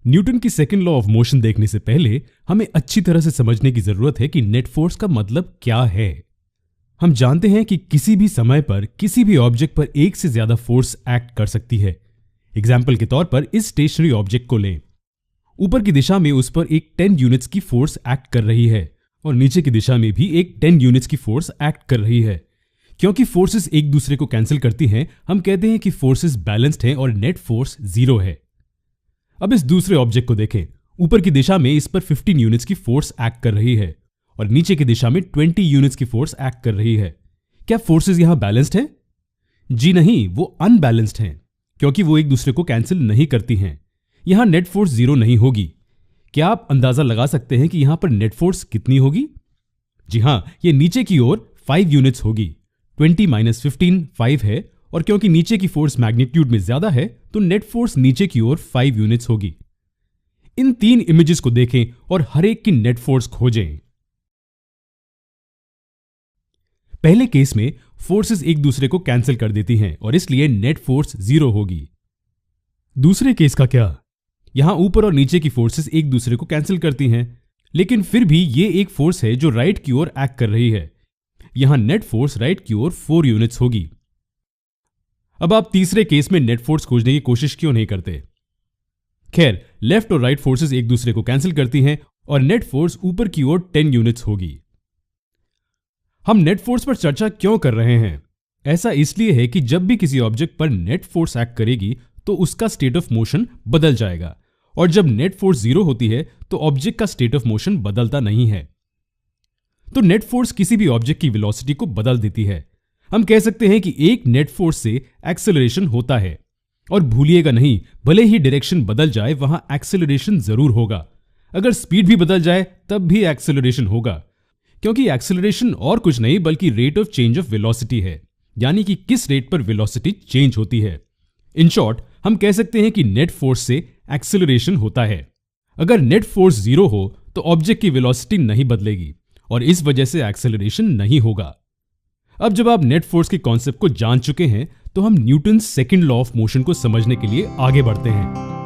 Newton की second law of motion देखने से पहले हमें अच्छी तरह से समझने की जरूरत है कि नेट फोर्स का मतलब क्या है। हम जानते हैं कि किसी भी समय पर किसी भी ऑब्जेक्ट पर एक से ज्यादा फोर्स एक्ट कर सकती है। एग्जाम्पल के तौर पर इस स्टेशनरी ऑब्जेक्ट को लें। ऊपर की दिशा में उस पर एक 10 यूनिट्स की फोर्स एक्ट कर रही है और नीचे की दिशा में भी एक 10 यूनिट्स की फोर्स एक्ट कर रही है। क्योंकि फोर्सेस एक दूसरे को कैंसिल करती हैं, हम कहते हैं कि फोर्सेस बैलेंस्ड हैं और नेट फोर्स 0 है। अब इस दूसरे ऑब्जेक्ट को देखें। ऊपर की दिशा में इस पर 15 यूनिट्स की फोर्स एक्ट कर रही है और नीचे की दिशा में 20 यूनिट्स की फोर्स एक्ट कर रही है। क्या फोर्सेस यहां बैलेंस्ड हैं? जी नहीं, वो अनबैलेंस्ड हैं, क्योंकि वो एक दूसरे को कैंसिल नहीं करती हैं। यहां नेट फोर्स 0 नहीं होगी। क्या आप अंदाजा लगा सकते हैं कि यहां पर नेट फोर्स कितनी होगी? जी हां, ये नीचे की ओर 5 यूनिट्स होगी। 20 - 15 5 है, और क्योंकि नीचे की फोर्स मैग्नीट्यूड में ज्यादा है तो नेट फोर्स नीचे की ओर 5 यूनिट्स होगी। इन 3 इमेजेस को देखें और हर एक की नेट फोर्स खोजें। पहले केस में फोर्सेस एक दूसरे को कैंसिल कर देती हैं और इसलिए नेट फोर्स 0 होगी। दूसरे केस का क्या? यहां ऊपर और नीचे की फोर्सेस एक दूसरे को कैंसिल करती हैं, लेकिन फिर भी ये एक फोर्स है जो राइट की ओर एक्ट कर रही है। यहां नेट फोर्स राइट की ओर 4 यूनिट्स होगी। अब आप तीसरे केस में नेट फोर्स खोजने की कोशिश क्यों नहीं करते? खैर, लेफ्ट और राइट फोर्सेस एक दूसरे को कैंसिल करती हैं और नेट फोर्स ऊपर की ओर 10 यूनिट्स होगी। हम नेट फोर्स पर चर्चा क्यों कर रहे हैं? ऐसा इसलिए है कि जब भी किसी ऑब्जेक्ट पर नेट फोर्स एक्ट करेगी तो उसका स्टेट ऑफ मोशन बदल जाएगा, और जब नेट फोर्स 0 होती है तो ऑब्जेक्ट का स्टेट ऑफ मोशन बदलता नहीं है। तो नेट फोर्स किसी भी ऑब्जेक्ट की वेलोसिटी को बदल देती है। हम कह सकते हैं कि एक नेट फोर्स से एक्सेलरेशन होता है, और भूलिएगा नहीं, भले ही डायरेक्शन बदल जाए वहां एक्सेलरेशन जरूर होगा। अगर स्पीड भी बदल जाए तब भी एक्सेलरेशन होगा, क्योंकि एक्सेलरेशन और कुछ नहीं बल्कि rate of change of velocity है, यानी कि किस रेट पर वेलोसिटी चेंज होती है। इन शॉर्ट, हम कह सकते हैं कि नेट फोर्स से एक्सेलरेशन होता है। अगर नेट फोर्स 0 हो तो ऑब्जेक्ट की वेलोसिटी नहीं बदलेगी और इस वजह से एक्सेलरेशन नहीं होगा। अब जब आप नेट फोर्स के कॉन्सेप्ट को जान चुके हैं तो हम Newton second law of motion को समझने के लिए आगे बढ़ते हैं।